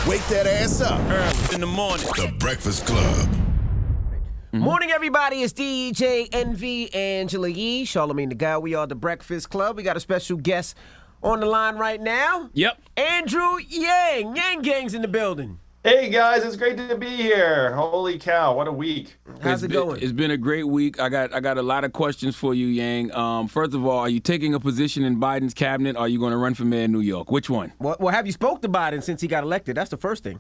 Wake that ass up. Early in the morning. The Breakfast Club. Morning, everybody. It's DJ NV Angela Yee, Charlamagne the Guy. We are the Breakfast Club. We got a special guest on the line right now. Yep. Andrew Yang. Yang Gang's in the building. Hey guys, it's great to be here. Holy cow, what a week. How's it going? It's been a great week. I got a lot of questions for you, Yang. First of all, are you taking a position in Biden's cabinet, or are you going to run for mayor in New York? Which one? Well, have you spoke to Biden since he got elected? That's the first thing.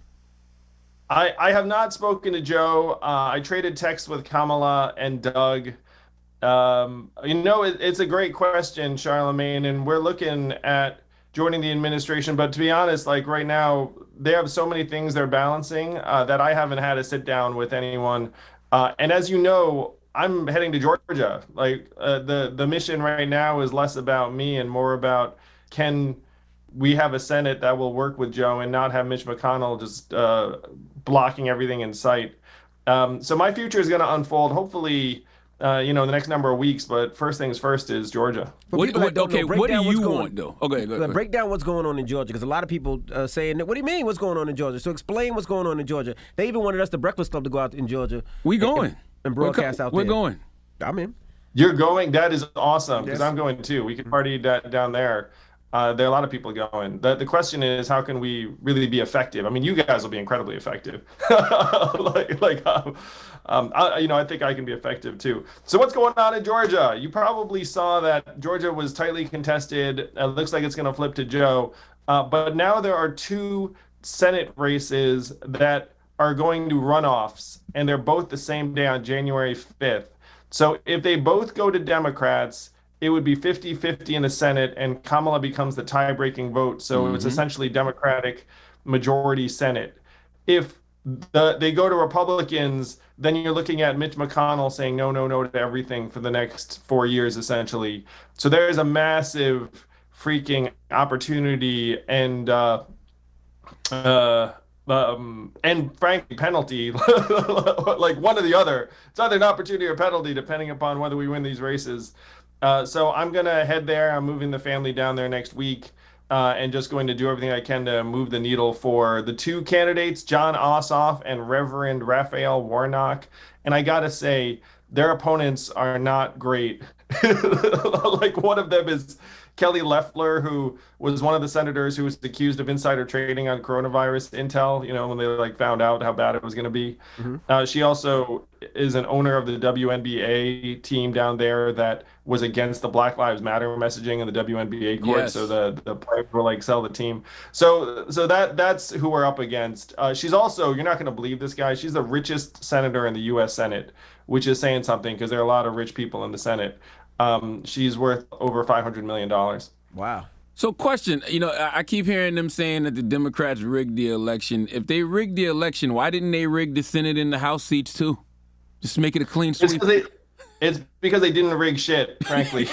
I have not spoken to Joe. I traded texts with Kamala and Doug. It's a great question, Charlamagne, and we're looking at joining the administration. But to be honest, like right now, they have so many things they're balancing that I haven't had to sit down with anyone. And as you know, I'm heading to Georgia. Like the mission right now is less about me and more about can we have a Senate that will work with Joe and not have Mitch McConnell just blocking everything in sight. So my future is going to unfold, hopefully, the next number of weeks. But first things first is Georgia. What do you want, though? Okay, go ahead. Break down what's going on in Georgia, because a lot of people saying, what do you mean what's going on in Georgia? So explain what's going on in Georgia. They even wanted us, the Breakfast Club, to go out in Georgia. We going. And broadcast out there. We're going. I'm in. You're going? That is awesome, because Yes. I'm going too. We can party down there. There are a lot of people going. The question is, how can we really be effective? I mean, you guys will be incredibly effective. I think I can be effective too. So what's going on in Georgia? You probably saw that Georgia was tightly contested. It looks like it's going to flip to Joe. But now there are two Senate races that are going to runoffs, and they're both the same day on January 5th. So if they both go to Democrats, it would be 50-50 in the Senate, and Kamala becomes the tie-breaking vote. So it's essentially Democratic majority Senate. If they go to Republicans, then you're looking at Mitch McConnell saying no to everything for the next 4 years, essentially. So there's a massive freaking opportunity and frankly penalty, like one or the other. It's either an opportunity or penalty, depending upon whether we win these races. So I'm going to head there. I'm moving the family down there next week and just going to do everything I can to move the needle for the two candidates, John Ossoff and Reverend Raphael Warnock. And I got to say, their opponents are not great. Like one of them is Kelly Loeffler, who was one of the senators who was accused of insider trading on coronavirus intel, when they found out how bad it was going to be. She also is an owner of the WNBA team down there that was against the Black Lives Matter messaging in the WNBA court. Yes. So the players will sell the team. So that's who we're up against. She's also, you're not going to believe this guy, she's the richest senator in the U.S. Senate, which is saying something because there are a lot of rich people in the Senate. She's worth over $500 million. Wow. So question, I keep hearing them saying that the Democrats rigged the election. If they rigged the election, why didn't they rig the Senate and the House seats too? Just make it a clean sweep. It's because they didn't rig shit, frankly.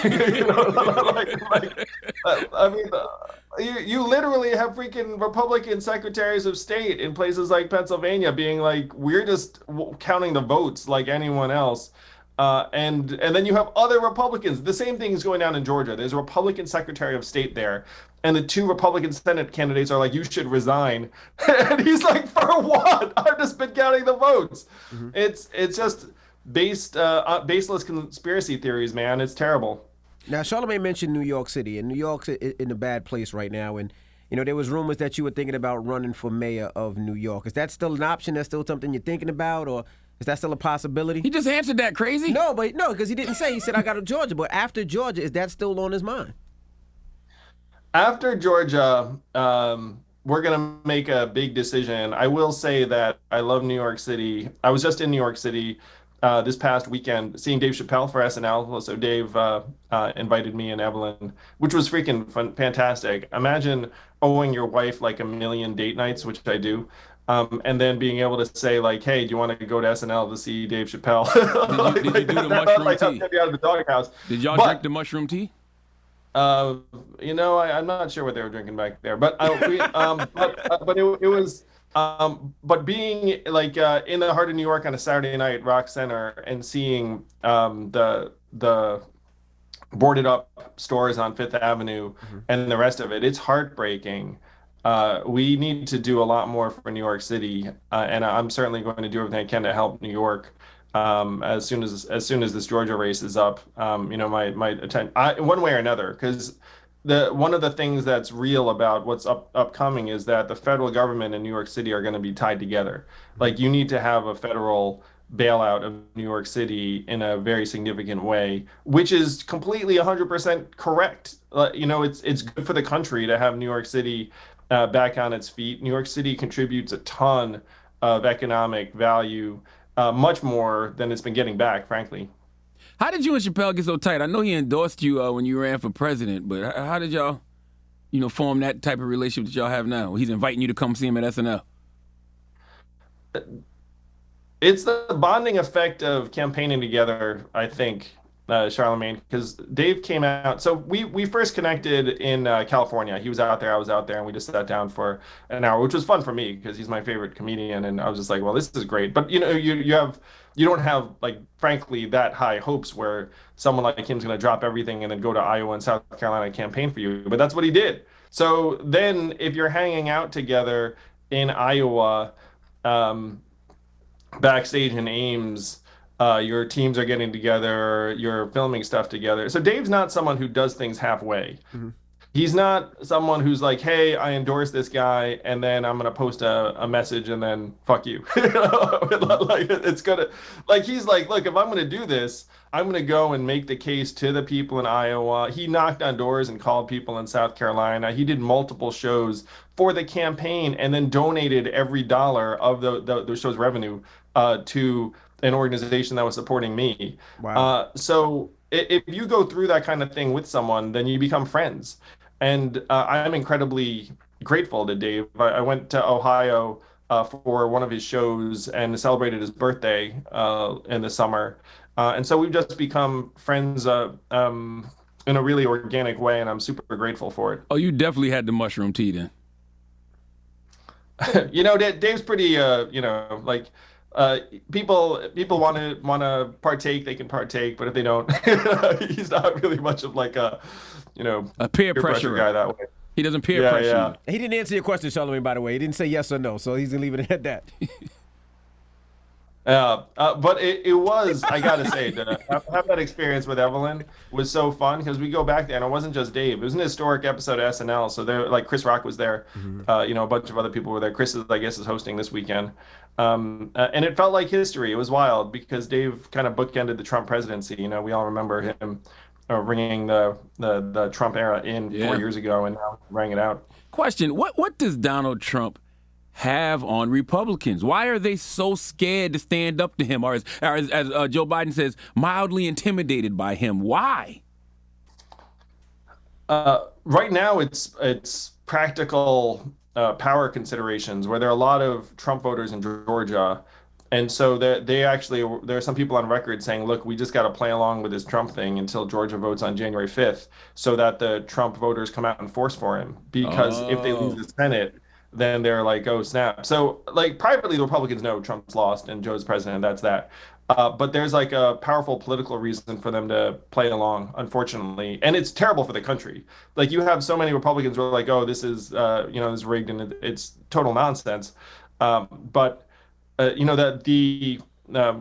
You literally have freaking Republican secretaries of state in places like Pennsylvania being like, we're just counting the votes like anyone else. And then you have other Republicans. The same thing is going down in Georgia. There's a Republican Secretary of State there, and the two Republican Senate candidates are like, you should resign. And he's like, for what? I've just been counting the votes. It's just baseless conspiracy theories, man. It's terrible. Now, Charlamagne mentioned New York City, and New York's in a bad place right now. And, there was rumors that you were thinking about running for mayor of New York. Is that still an option? That's still something you're thinking about, or is that still a possibility? He just answered that crazy? No, because he didn't say. He said, I got to Georgia. But after Georgia, is that still on his mind? After Georgia, we're going to make a big decision. I will say that I love New York City. I was just in New York City this past weekend seeing Dave Chappelle for SNL. So Dave invited me and Evelyn, which was freaking fantastic. Imagine owing your wife like a million date nights, which I do. And then being able to say like, hey, do you want to go to SNL to see Dave Chappelle? Did you do the mushroom tea? Get me out of the doghouse. Did y'all drink the mushroom tea? I'm not sure what they were drinking back there, but it was. But being like in the heart of New York on a Saturday night, Rock Center, and seeing the boarded up stores on Fifth Avenue and the rest of it, it's heartbreaking. We need to do a lot more for New York City, and I'm certainly going to do everything I can to help New York. As soon as this Georgia race is up, my attention, one way or another, because the one of the things that's real about what's upcoming is that the federal government and New York City are going to be tied together. Like you need to have a federal bailout of New York City in a very significant way, which is completely 100% correct. It's good for the country to have New York City back on its feet. New York City contributes a ton of economic value, much more than it's been getting back, frankly. How did you and Chappelle get so tight? I know he endorsed you when you ran for president, but how did y'all, form that type of relationship that y'all have now? He's inviting you to come see him at SNL. It's the bonding effect of campaigning together, I think, Charlamagne, because Dave came out. So we first connected in California. He was out there, I was out there, and we just sat down for an hour, which was fun for me because he's my favorite comedian. And I was just like, well, this is great. But you don't have, like, frankly, that high hopes where someone like him's going to drop everything and then go to Iowa and South Carolina and campaign for you. But that's what he did. So then if you're hanging out together in Iowa, backstage in Ames, your teams are getting together, you're filming stuff together. So Dave's not someone who does things halfway. Mm-hmm. He's not someone who's like, hey, I endorse this guy, and then I'm gonna post a message and then fuck you. Like it's gonna, like he's like, look, if I'm gonna do this, I'm gonna go and make the case to the people in Iowa. He knocked on doors and called people in South Carolina. He did multiple shows for the campaign and then donated every dollar of the show's revenue to an organization that was supporting me. Wow. So if you go through that kind of thing with someone, then you become friends. And I'm incredibly grateful to Dave. I went to Ohio for one of his shows and celebrated his birthday in the summer. And so we've just become friends in a really organic way, and I'm super grateful for it. Oh, you definitely had the mushroom tea then. Dave's pretty, people want to partake, they can partake, but if they don't, he's not really much of like a peer pressure guy that way. He doesn't peer pressure you. He didn't answer your question, Charlamagne, by the way. He didn't say yes or no, so he's gonna leave it at that. But it was, I gotta say, to have that experience with Evelyn was so fun because we go back there and it wasn't just Dave. It was an historic episode of SNL. So there, like Chris Rock was there, mm-hmm. A bunch of other people were there. Chris, I guess, is hosting this weekend. And it felt like history. It was wild because Dave kind of bookended the Trump presidency. We all remember him ringing the Trump era in 4 years ago and now rang it out. Question, what does Donald Trump have on Republicans? Why are they so scared to stand up to him, or as Joe Biden says, mildly intimidated by him? Why? Right now, it's practical power considerations where there are a lot of Trump voters in Georgia, and so there are some people on record saying, look, we just got to play along with this Trump thing until Georgia votes on January 5th so that the Trump voters come out and force for him, because if they lose the Senate, then they're like, oh, snap. So, like, privately, the Republicans know Trump's lost and Joe's president. That's that. But there's, like, a powerful political reason for them to play along, unfortunately. And it's terrible for the country. Like, you have so many Republicans who are like, oh, this is, this is rigged and it's total nonsense. But that the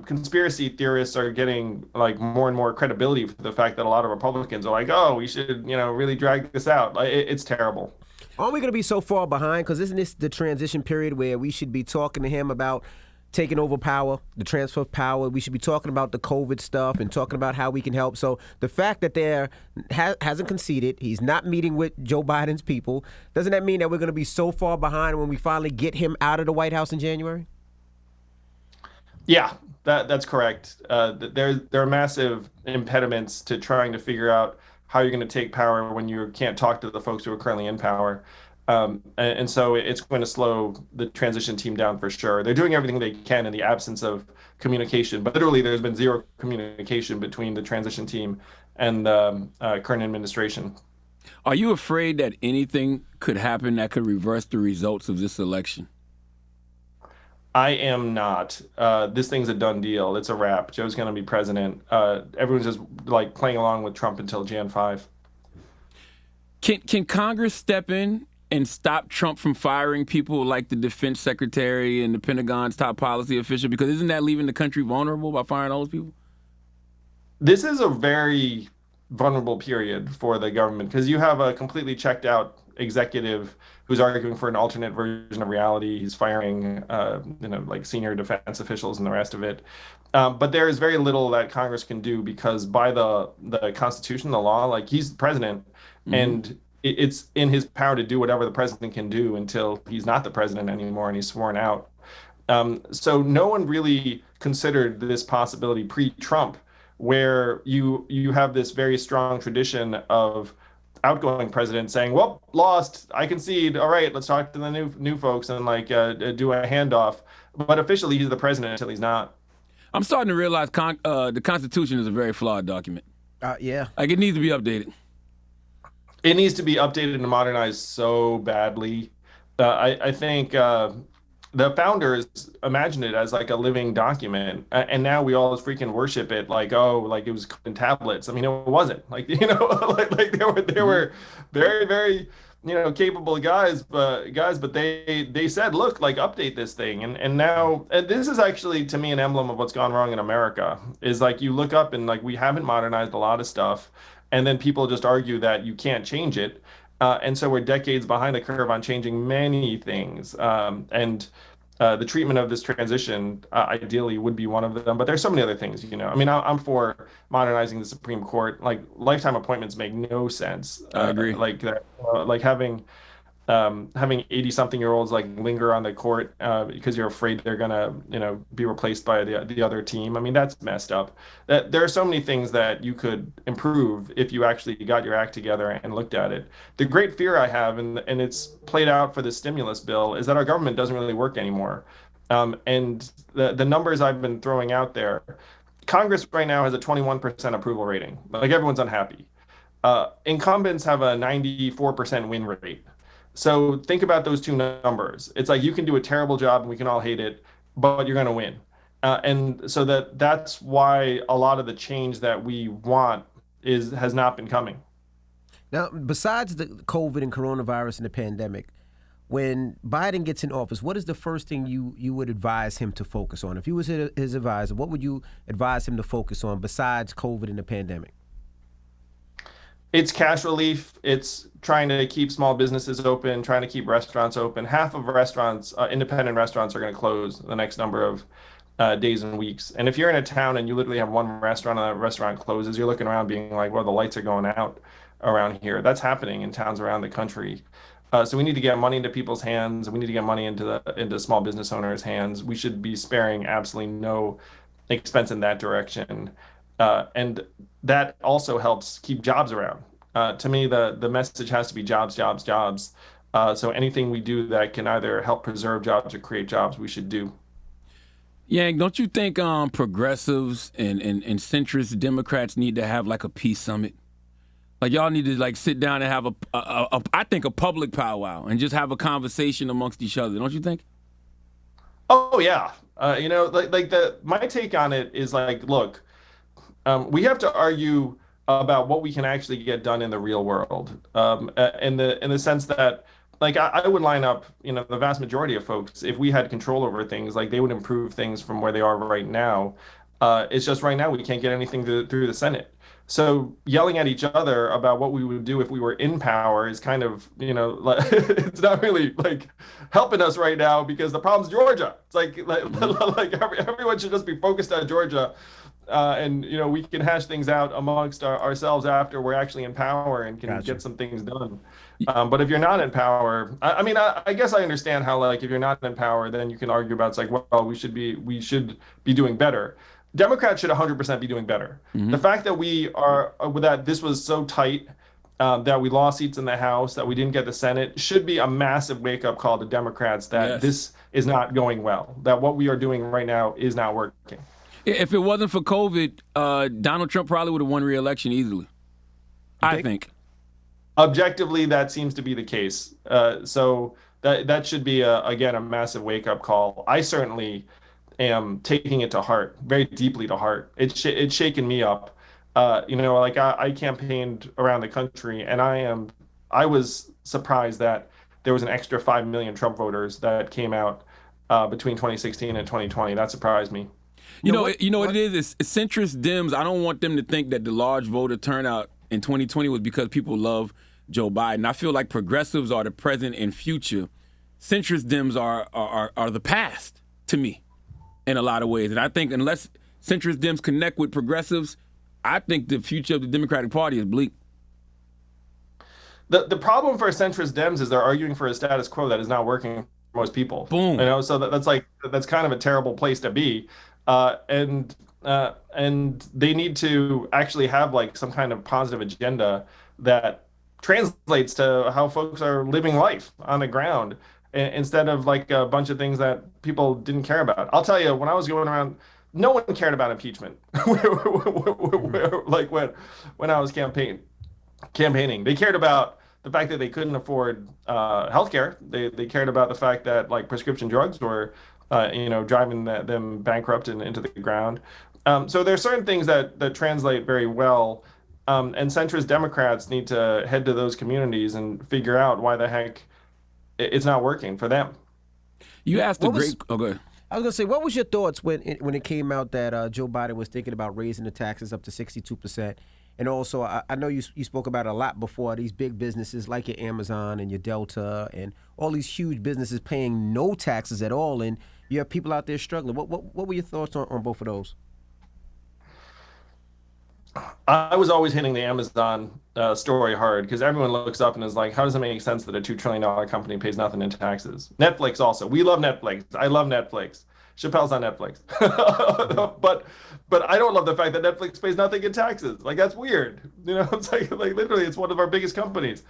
conspiracy theorists are getting, like, more and more credibility for the fact that a lot of Republicans are like, oh, we should, really drag this out. It's terrible. Aren't we going to be so far behind? Because isn't this the transition period where we should be talking to him about taking over power, the transfer of power? We should be talking about the COVID stuff and talking about how we can help. So the fact that there hasn't conceded, he's not meeting with Joe Biden's people, doesn't that mean that we're going to be so far behind when we finally get him out of the White House in January? Yeah, that's correct. There are massive impediments to trying to figure out how you're going to take power when you can't talk to the folks who are currently in power. And so it's going to slow the transition team down for sure. They're doing everything they can in the absence of communication, but literally there's been zero communication between the transition team and the current administration. Are you afraid that anything could happen that could reverse the results of this election? I am not. This thing's a done deal. It's a wrap. Joe's going to be president. Everyone's just playing along with Trump until Jan 5. Can Congress step in and stop Trump from firing people like the defense secretary and the Pentagon's top policy official? Because isn't that leaving the country vulnerable by firing all those people? This is a very vulnerable period for the government because you have a completely checked out executive who's arguing for an alternate version of reality. He's firing, like senior defense officials and the rest of it. But there is very little that Congress can do because by the Constitution, the law, like he's the president, and it's in his power to do whatever the president can do until he's not the president anymore and he's sworn out. So no one really considered this possibility pre-Trump, where you have this very strong tradition of outgoing president saying, "Well, lost, I concede. All right, let's talk to the new folks and do a handoff." But officially, he's the president until he's not. I'm starting to realize the Constitution is a very flawed document. Yeah. Like it needs to be updated. It needs to be updated and modernized so badly. I think the founders imagined it as like a living document, and now we all freaking worship it like, oh, like it was in tablets. I mean, it wasn't. Like, like they were very, very, capable guys, but they said, look, like update this thing, and now this is actually to me an emblem of what's gone wrong in America. Is like you look up and like we haven't modernized a lot of stuff. And then people just argue that you can't change it. And so we're decades behind the curve on changing many things. And the treatment of this transition ideally would be one of them. But there's so many other things, I mean, I'm for modernizing the Supreme Court. Like lifetime appointments make no sense. I agree. Like that, like having 80-something-year-olds like linger on the court because you're afraid they're gonna, be replaced by the other team. I mean, that's messed up. That there are so many things that you could improve if you actually got your act together and looked at it. The great fear I have, and it's played out for the stimulus bill, is that our government doesn't really work anymore. And the numbers I've been throwing out there, Congress right now has a 21% approval rating. Like everyone's unhappy. Incumbents have a 94% win rate. So think about those two numbers. It's like you can do a terrible job and we can all hate it, but you're going to win. And so that's why a lot of the change that we want has not been coming. Now, besides the COVID and coronavirus and the pandemic, when Biden gets in office, what is the first thing you would advise him to focus on? If you was his advisor, what would you advise him to focus on besides COVID and the pandemic? It's cash relief. It's trying to keep small businesses open, trying to keep restaurants open. Half of restaurants, independent restaurants, are going to close the next number of days and weeks. And if you're in a town and you literally have one restaurant and that restaurant closes, you're looking around being like, well, the lights are going out around here. That's happening in towns around the country. So we need to get money into people's hands. We need to get money into small business owners' hands. We should be sparing absolutely no expense in that direction. And that also helps keep jobs around. To me, the message has to be jobs, jobs, jobs. So anything we do that can either help preserve jobs or create jobs, we should do. Yang, don't you think progressives and centrist Democrats need to have like a peace summit? Like y'all need to like sit down and have I think a public powwow and just have a conversation amongst each other. Don't you think? Oh yeah. My take on it is like, look, we have to argue about what we can actually get done in the real world, in the sense that, like, I would line up, the vast majority of folks, if we had control over things, like they would improve things from where they are right now. It's just right now we can't get anything through the Senate. So yelling at each other about what we would do if we were in power is kind of, it's not really like helping us right now because the problem's Georgia. It's like everyone should just be focused on Georgia. And we can hash things out amongst ourselves after we're actually in power and can get some things done. But if you're not in power, I guess I understand how, like, if you're not in power, then you can argue about, it's like, well, we should be doing better. Democrats should 100% be doing better. Mm-hmm. The fact that this was so tight, that we lost seats in the House, that we didn't get the Senate, should be a massive wake-up call to Democrats that This is not going well, that what we are doing right now is not working. If it wasn't for COVID, Donald Trump probably would have won re-election easily. I think. Objectively, that seems to be the case. So that should be, again, a massive wake-up call. I certainly am taking it to heart, very deeply to heart. It's shaken me up. I campaigned around the country, and I was surprised that there was an extra 5 million Trump voters that came out between 2016 and 2020. That surprised me. You know what it is? It's centrist Dems. I don't want them to think that the large voter turnout in 2020 was because people love Joe Biden. I feel like progressives are the present and future. Centrist Dems are the past to me in a lot of ways. And I think unless centrist Dems connect with progressives, I think the future of the Democratic Party is bleak. The problem for centrist Dems is they're arguing for a status quo that is not working for most people. Boom. You know, so that's kind of a terrible place to be. And they need to actually have like some kind of positive agenda that translates to how folks are living life on the ground, instead of like a bunch of things that people didn't care about. I'll tell you, when I was going around, no one cared about impeachment. Like when I was campaigning, they cared about the fact that they couldn't afford healthcare. They cared about the fact that like prescription drugs were driving them bankrupt and into the ground. So there are certain things that translate very well, and centrist Democrats need to head to those communities and figure out why the heck it's not working for them. You asked a great. Oh, go ahead. I was gonna say, what was your thoughts when it came out that Joe Biden was thinking about raising the taxes up to 62%? And also, I know you spoke about it a lot before, these big businesses like your Amazon and your Delta and all these huge businesses paying no taxes at all, and you have people out there struggling. What were your thoughts on both of those? I was always hitting the Amazon story hard because everyone looks up and is like, how does it make sense that a $2 trillion company pays nothing in taxes? Netflix also. We love Netflix. I love Netflix. Chappelle's on Netflix. But I don't love the fact that Netflix pays nothing in taxes. Like, that's weird. You know, it's like literally it's one of our biggest companies.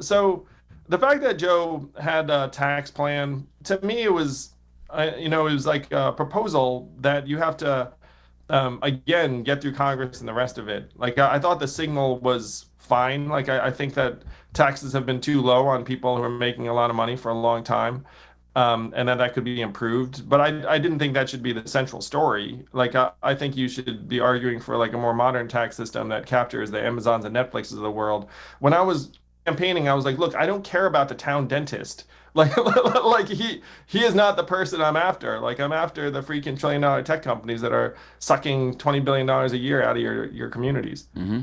So the fact that Joe had a tax plan, to me, it was like a proposal that you have to, again, get through Congress and the rest of it. Like, I thought the signal was fine. Like, I think that taxes have been too low on people who are making a lot of money for a long time. And that could be improved. But I didn't think that should be the central story. Like, I think you should be arguing for like a more modern tax system that captures the Amazons and Netflixes of the world. When I was campaigning, I was like, look, I don't care about the town dentist. Like he is not the person I'm after. Like, I'm after the freaking $1 trillion tech companies that are sucking $20 billion a year out of your communities. Mm-hmm.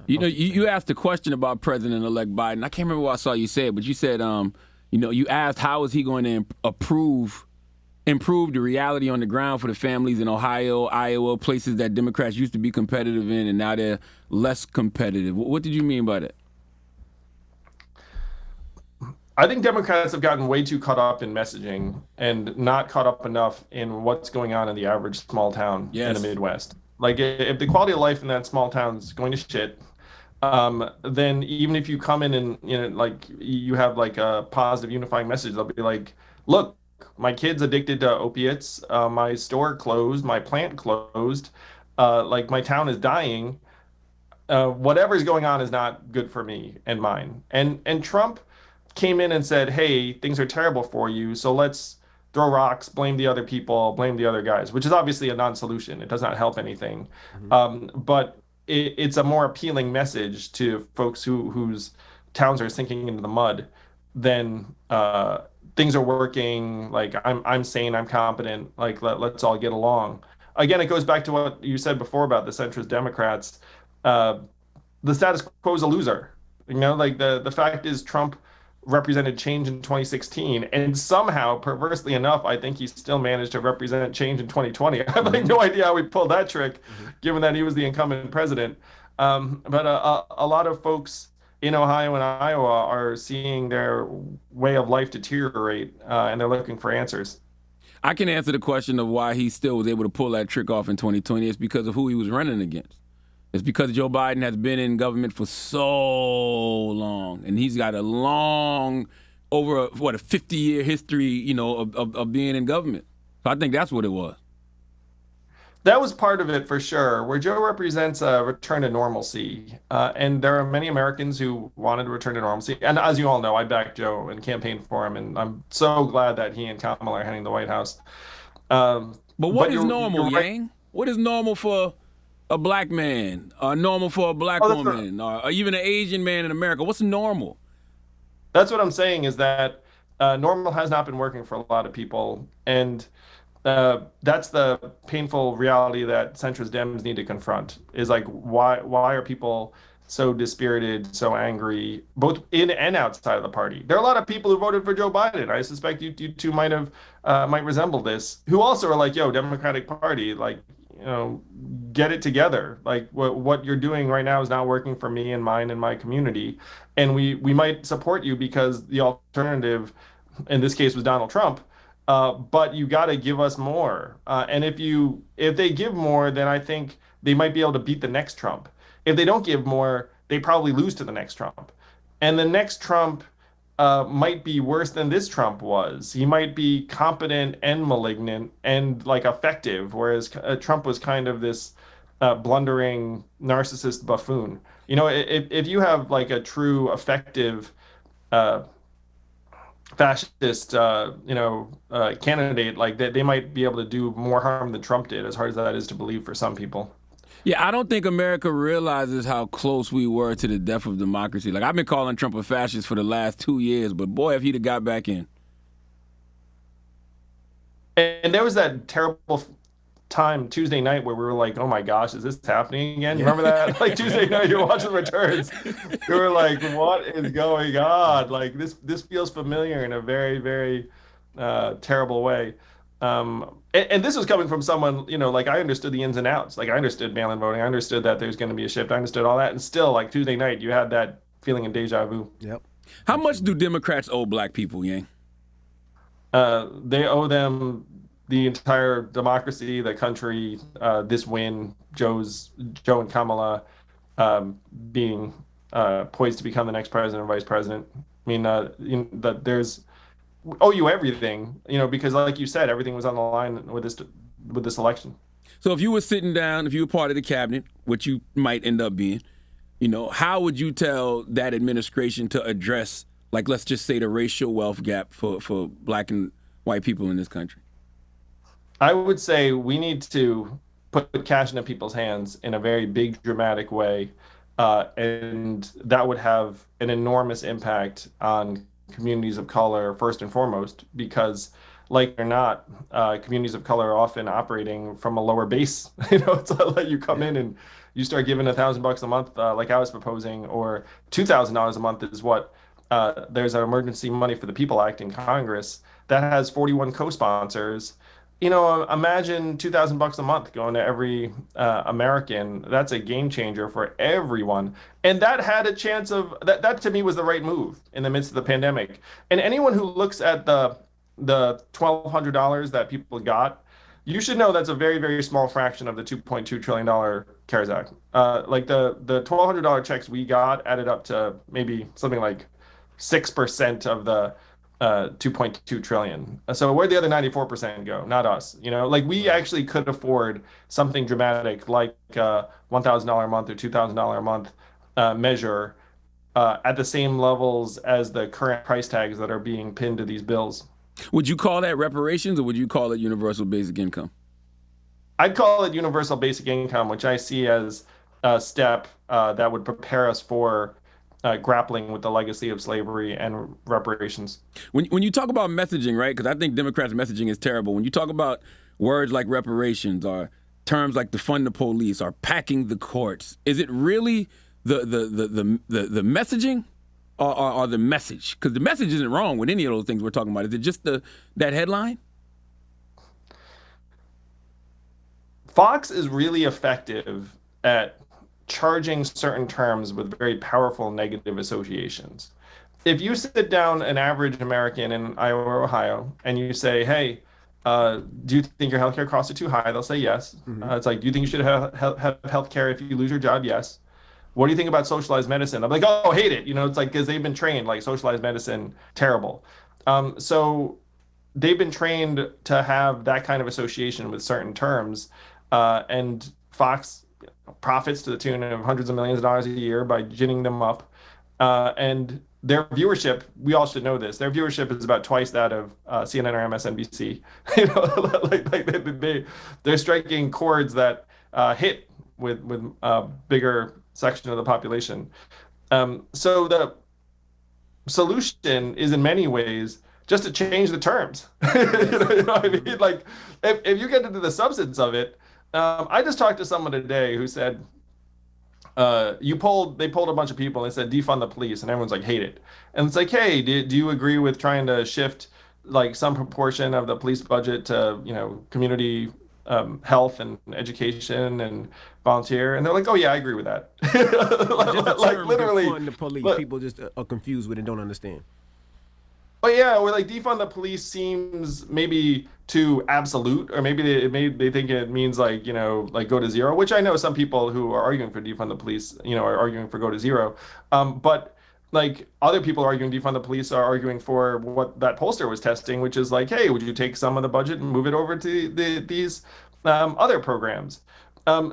Yeah. You asked a question about President-elect Biden. I can't remember what I saw you say it, but you said, you asked how is he going to improve the reality on the ground for the families in Ohio, Iowa, places that Democrats used to be competitive in, and now they're less competitive. What did you mean by that? I think Democrats have gotten way too caught up in messaging and not caught up enough in what's going on in the average small town in the Midwest. Like, if the quality of life in that small town is going to shit, then even if you come in and like you have like a positive unifying message, they'll be like, look, my kid's addicted to opiates, my store closed, my plant closed, like my town is dying, whatever's going on is not good for me and mine. And Trump came in and said, hey, things are terrible for you, so let's throw rocks, blame the other people, blame the other guys, which is obviously a non-solution. It does not help anything. Mm-hmm. But it's a more appealing message to folks whose towns are sinking into the mud than things are working, like I'm sane, I'm competent, like let's all get along. Again, it goes back to what you said before about the centrist Democrats. The status quo is a loser. Like the fact is Trump represented change in 2016, and somehow, perversely enough, I think he still managed to represent change in 2020. I have like no idea how he pulled that trick, given that he was the incumbent president. But a lot of folks in Ohio and Iowa are seeing their way of life deteriorate, and they're looking for answers. I can answer the question of why he still was able to pull that trick off in 2020. It's because of who he was running against. It's because Joe Biden has been in government for so long, and he's got a long, over a 50-year history, of being in government. So I think that's what it was. That was part of it for sure, where Joe represents a return to normalcy. And there are many Americans who wanted to return to normalcy. And as you all know, I backed Joe and campaigned for him, and I'm so glad that he and Kamala are heading the White House. But what is normal, Yang? What is normal for a black man, or normal for a black woman, or even an Asian man in America? What's normal? That's what I'm saying is that normal has not been working for a lot of people, and that's the painful reality that centrist Dems need to confront. Is like why are people so dispirited, so angry, both in and outside of the party? There are a lot of people who voted for Joe Biden. I suspect you two might resemble this, who also are like, yo, Democratic Party, like, get it together. Like what you're doing right now is not working for me and mine and my community. And we might support you because the alternative in this case was Donald Trump. But you got to give us more. And if they give more, then I think they might be able to beat the next Trump. If they don't give more, they probably lose to the next Trump. And the next Trump might be worse than this Trump was. He might be competent and malignant and like effective, whereas Trump was kind of this blundering narcissist buffoon. If you have like a true effective fascist, candidate, like they might be able to do more harm than Trump did, as hard as that is to believe for some people. Yeah, I don't think America realizes how close we were to the death of democracy. Like, I've been calling Trump a fascist for the last 2 years, but boy, if he'd have got back in. And there was that terrible time Tuesday night where we were like, oh my gosh, is this happening again? You remember that? Like Tuesday night, you're watching the returns. You were like, what is going on? Like this feels familiar in a very, very terrible way. And this was coming from someone, like I understood the ins and outs. Like I understood mail-in voting. I understood that there's going to be a shift. I understood all that. And still, like Tuesday night, you had that feeling of deja vu. Yep. How much do Democrats owe black people, Yang? They owe them the entire democracy, the country, this win, Joe and Kamala being poised to become the next president or vice president. I mean, there's owe you everything, because like you said, everything was on the line with this election. So if you were sitting down, if you were part of the cabinet, which you might end up being, how would you tell that administration to address, like, let's just say the racial wealth gap for black and white people in this country? I would say we need to put cash into people's hands in a very big, dramatic way. And that would have an enormous impact on communities of color first and foremost, because like or not, communities of color are often operating from a lower base. It's like you come in and you start giving $1,000 a month, like I was proposing, or $2,000 a month is what there's an Emergency Money for the People Act in Congress that has 41 co-sponsors. Imagine $2,000 a month going to every American. That's a game changer for everyone. And that had a chance of that to me was the right move in the midst of the pandemic. And anyone who looks at the $1,200 that people got, you should know that's a very, very small fraction of the $2.2 trillion CARES Act. Like the $1,200 checks we got added up to maybe something like 6% of the 2.2 trillion. So where'd the other 94% go? Not us. Like we actually could afford something dramatic like $1,000 a month or $2,000 a month measure at the same levels as the current price tags that are being pinned to these bills. Would you call that reparations, or would you call it universal basic income? I'd call it universal basic income, which I see as a step that would prepare us for grappling with the legacy of slavery and reparations. When you talk about messaging, right? Because I think Democrats' messaging is terrible. When you talk about words like reparations or terms like defund the police or packing the courts, is it really the messaging or the message? Because the message isn't wrong with any of those things we're talking about. Is it just that headline? Fox is really effective at charging certain terms with very powerful negative associations. If you sit down an average American in Iowa or Ohio and you say, hey, do you think your healthcare costs are too high? They'll say yes. Mm-hmm. It's like, do you think you should have healthcare if you lose your job? Yes. What do you think about socialized medicine? I'm like, oh, hate it. It's like, because they've been trained like socialized medicine, terrible. So they've been trained to have that kind of association with certain terms. And Fox profits to the tune of hundreds of millions of dollars a year by ginning them up. And their viewership, we all should know this, their viewership is about twice that of CNN or MSNBC. They're striking chords that hit with bigger section of the population. So solution is in many ways just to change the terms. You know what I mean? Like, if you get into the substance of it, I just talked to someone today who said, they polled a bunch of people and they said defund the police, and everyone's like hate it. And it's like, hey, do you agree with trying to shift like some proportion of the police budget to, community health and education and volunteer? And they're like, oh yeah, I agree with that. Like literally, defund the police. but, People just are confused with it and don't understand. but yeah, or like defund the police seems maybe too absolute, or maybe they think it means like, like go to zero, which I know some people who are arguing for defund the police, are arguing for go to zero. But like other people arguing defund the police are arguing for what that pollster was testing, which is like, hey, would you take some of the budget and move it over to these other programs?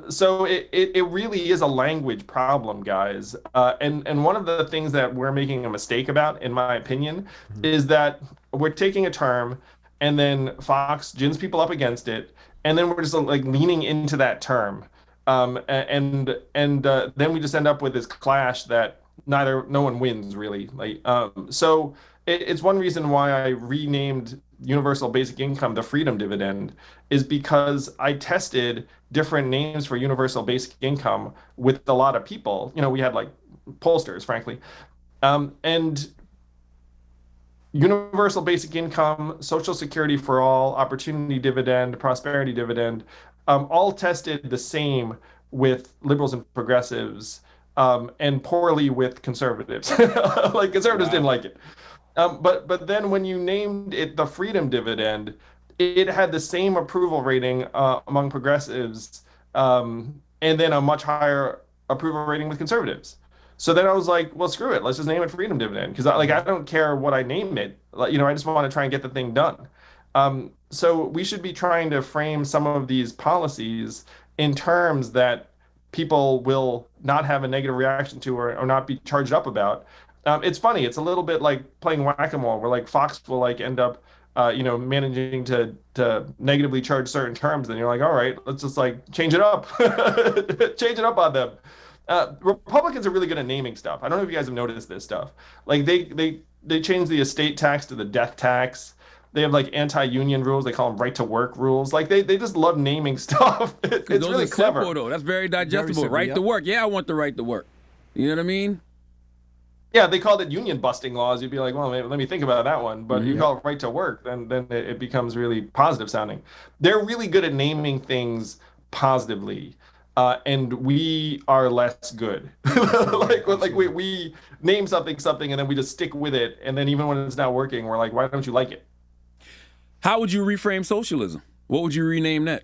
So it really is a language problem, guys. And one of the things that we're making a mistake about, in my opinion, is that we're taking a term and then Fox gins people up against it, and then we're just like leaning into that term. And then we just end up with this clash that no one wins really. So it's one reason why I renamed universal basic income the freedom dividend, is because I tested different names for universal basic income with a lot of people. We had like pollsters, frankly. And universal basic income, social security for all, opportunity dividend, prosperity dividend, all tested the same with liberals and progressives, and poorly with conservatives. Like conservatives didn't like it. But then when you named it the freedom dividend, it had the same approval rating among progressives, and then a much higher approval rating with conservatives. So then I was like, well, screw it. Let's just name it freedom dividend, because I don't care what I name it. I just want to try and get the thing done. So we should be trying to frame some of these policies in terms that people will not have a negative reaction to, or not be charged up about. It's funny. It's a little bit like playing whack-a-mole, where like Fox will like end up, managing to negatively charge certain terms. Then you're like, all right, let's just like change it up, change it up on them. Republicans are really good at naming stuff. I don't know if you guys have noticed this stuff. Like they changed the estate tax to the death tax. They have like anti-union rules. They call them right to work rules. Like they just love naming stuff. It's those really are clever. simple, though. That's very digestible. simple, Right yep. to work. Yeah, I want the right to work. You know what I mean? Yeah, they called it union busting laws. You'd be like, well, let me think about that one. But you call it right to work, then it becomes really positive sounding. They're really good at naming things positively, and we are less good. like we name something, and then we just stick with it. And then even when it's not working, we're like, why don't you like it? How would you reframe socialism? What would you rename that?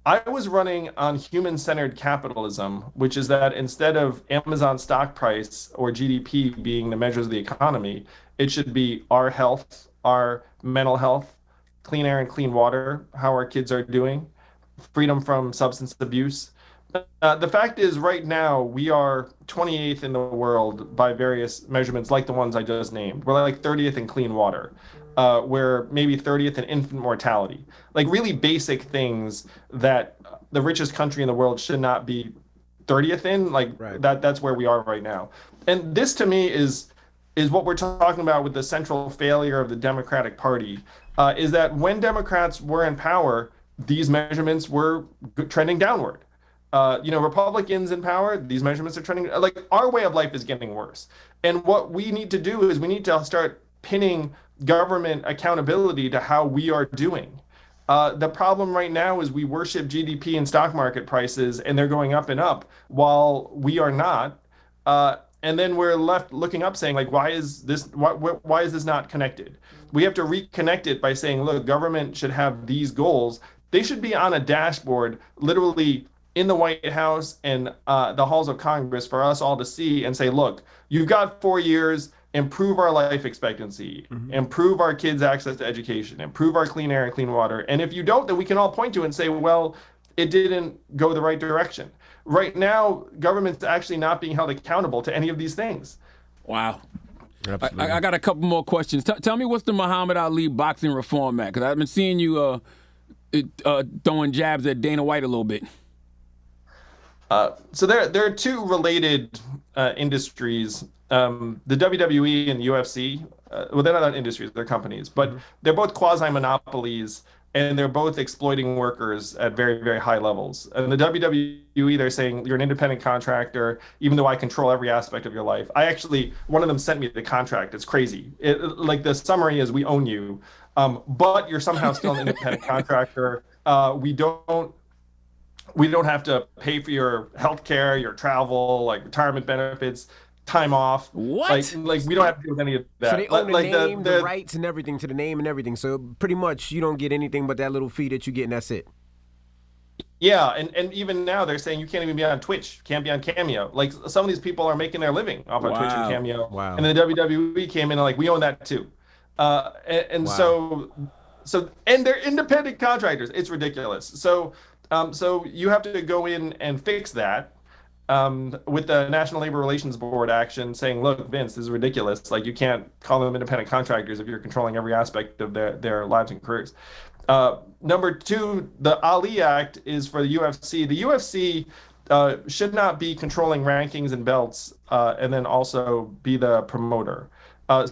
I was running on human-centered capitalism, which is that instead of Amazon stock price or GDP being the measures of the economy, it should be our health, our mental health, clean air and clean water, how our kids are doing, freedom from substance abuse. The fact is, right now, we are 28th in the world by various measurements like the ones I just named. We're like 30th in clean water. We're maybe 30th in infant mortality. Like really basic things that the richest country in the world should not be 30th in. Like Right. that's where we are right now. And this to me is what we're talking about with the central failure of the Democratic Party, is that when Democrats were in power, these measurements were trending downward. Republicans in power, these measurements are trending. Like our way of life is getting worse. And what we need to do is we need to start pinning government accountability to how we are doing. The problem right now is we worship GDP and stock market prices, and they're going up and up while we are not. And then we're left looking up saying, like, why is this not connected? We have to reconnect it by saying, look, government should have these goals. They should be on a dashboard, literally in the White House and the halls of Congress for us all to see and say, look, you've got 4 years, improve our life expectancy, improve our kids' access to education, improve our clean air and clean water. And if you don't, then we can all point to it and say, well, it didn't go the right direction. Right now, government's actually not being held accountable to any of these things. Wow. I got a couple more questions. Tell me, what's the Muhammad Ali Boxing Reform Act? Because I've been seeing you throwing jabs at Dana White a little bit. So there are two related industries the WWE and UFC, well, they're not industries, they're companies, but they're both quasi-monopolies, and they're both exploiting workers at very, very high levels. And the WWE, they're saying you're an independent contractor, even though I control every aspect of your life. One of them sent me the contract. It's crazy. Like the summary is, we own you, but you're somehow still an independent contractor. We don't have to pay for your health care, your travel, like retirement benefits, time off. What? Like we don't have to do with any of that. So they own the like name, the rights and everything to the name and everything. So pretty much you don't get anything but that little fee that you get, and that's it. Yeah, and even now they're saying you can't even be on Twitch, can't be on Cameo. Like some of these people are making their living off of Twitch and Cameo. Wow. And the WWE came in and like, we own that too. So they're independent contractors. It's ridiculous. So you have to go in and fix that. With the National Labor Relations Board action saying, look, Vince, this is ridiculous. Like, you can't call them independent contractors if you're controlling every aspect of their lives and careers. Number two, the Ali Act is for the UFC. The UFC should not be controlling rankings and belts and then also be the promoter.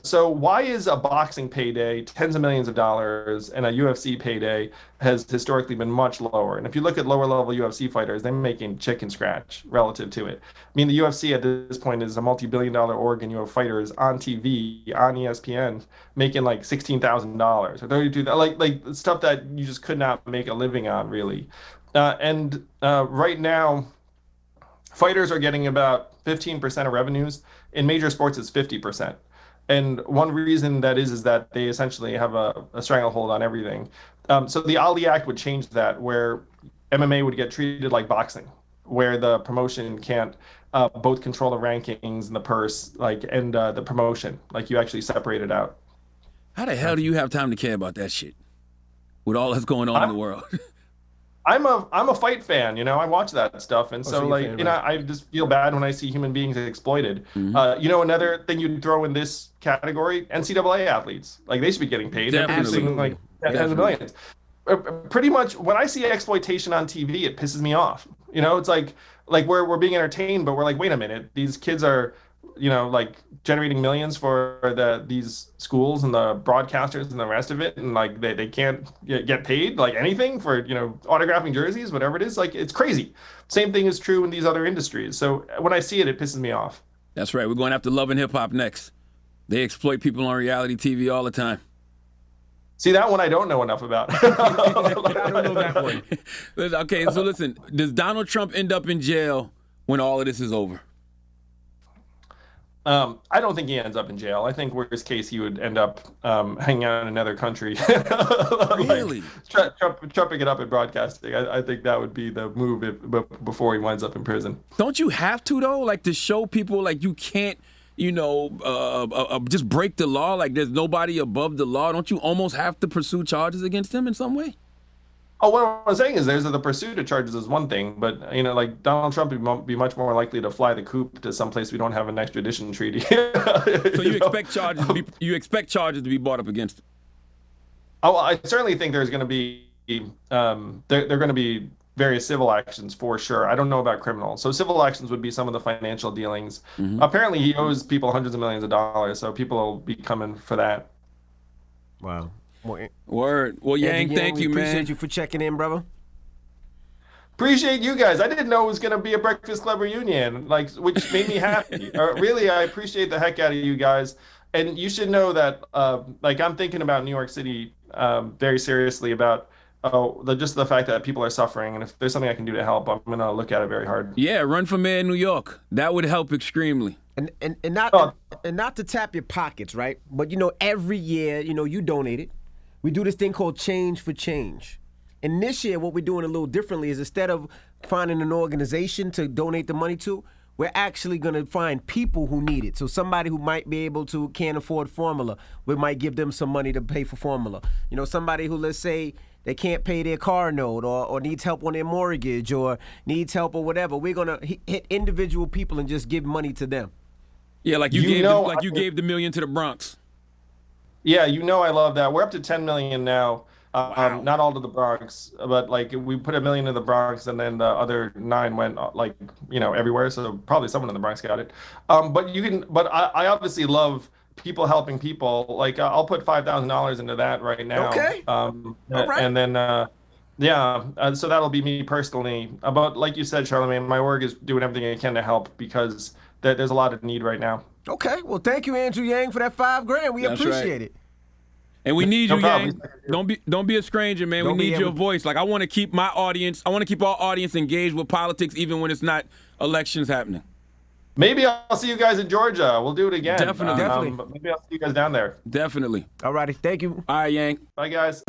So why is a boxing payday tens of millions of dollars and a UFC payday has historically been much lower? And if you look at lower level UFC fighters, they're making chicken scratch relative to it. I mean, the UFC at this point is a multi-billion-dollar org, and you have fighters on TV, on ESPN, making like $16,000 or $32,000, like stuff that you just could not make a living on, really. Right now, fighters are getting about 15% of revenues. In major sports, it's 50%. And one reason that is that they essentially have a stranglehold on everything. So the Ali Act would change that, where MMA would get treated like boxing, where the promotion can't both control the rankings and the purse, and the promotion. Like, you actually separate it out. How the hell do you have time to care about that shit with all that's going on in the world? I'm a fight fan, I watch that stuff, and I just feel bad when I see human beings exploited. Mm-hmm. Another thing you'd throw in this category, NCAA athletes, like, they should be getting paid. They're producing like tens of millions. Pretty much when I see exploitation on TV, it pisses me off. It's like we're being entertained, but we're like, wait a minute, these kids are generating millions for these schools and the broadcasters and the rest of it, and like they can't get paid like anything for autographing jerseys, whatever it is. Like, it's crazy. Same thing is true in these other industries. So when I see it, it pisses me off. That's right. We're going after Love and Hip Hop next. They exploit people on reality TV all the time. See, that one I don't know enough about. I don't know that one. Okay, so listen, does Donald Trump end up in jail when all of this is over? I don't think he ends up in jail. I think worst case he would end up hanging out in another country. Really? Trumping it up in broadcasting. I think that would be the move before he winds up in prison. Don't you have to, though? Like, to show people, like, you can't, just break the law? Like, there's nobody above the law? Don't you almost have to pursue charges against him in some way? Oh, what I'm saying is the pursuit of charges is one thing, but, like, Donald Trump would be much more likely to fly the coop to someplace we don't have an extradition treaty. So you expect charges to be brought up against him? Oh, I certainly think there's going to be they're going to be various civil actions for sure. I don't know about criminal. So civil actions would be some of the financial dealings. Mm-hmm. Apparently, he owes people hundreds of millions of dollars, so people will be coming for that. Wow. Word. Well, Yang, thank you, man. Appreciate you for checking in, brother. Appreciate you guys. I didn't know it was going to be a Breakfast Club reunion, which made me happy. Really, I appreciate the heck out of you guys. And you should know that, I'm thinking about New York City very seriously about just the fact that people are suffering. And if there's something I can do to help, I'm going to look at it very hard. Yeah, run for mayor in New York. That would help extremely. And not to tap your pockets, right? But, every year, you donate it. We do this thing called Change for Change. And this year, what we're doing a little differently is, instead of finding an organization to donate the money to, we're actually going to find people who need it. So somebody who might be able to, can't afford formula, we might give them some money to pay for formula. Somebody who, let's say, they can't pay their car note or needs help on their mortgage or needs help or whatever. We're going to hit individual people and just give money to them. Yeah, like you gave the $1 million to the Bronx. Yeah, I love that. We're up to 10 million now. Wow. Not all to the Bronx, but like we put $1 million in the Bronx, and then the other 9 went like everywhere. So probably someone in the Bronx got it. But I obviously love people helping people. Like I'll put $5,000 into that right now. Okay. All right. And then so that'll be me personally. But like you said, Charlamagne, my org is doing everything it can to help because there's a lot of need right now. Okay. Well, thank you, Andrew Yang, for that $5,000. We That's appreciate right. it. And we need No you, problem. Yang. Don't be a stranger, man. Don't we be need your able- voice. Like I want to keep my audience. I want to keep our audience engaged with politics, even when it's not elections happening. Maybe I'll see you guys in Georgia. We'll do it again. Definitely. Definitely. Maybe I'll see you guys down there. Definitely. All righty. Thank you. All right, Yang. Bye, guys.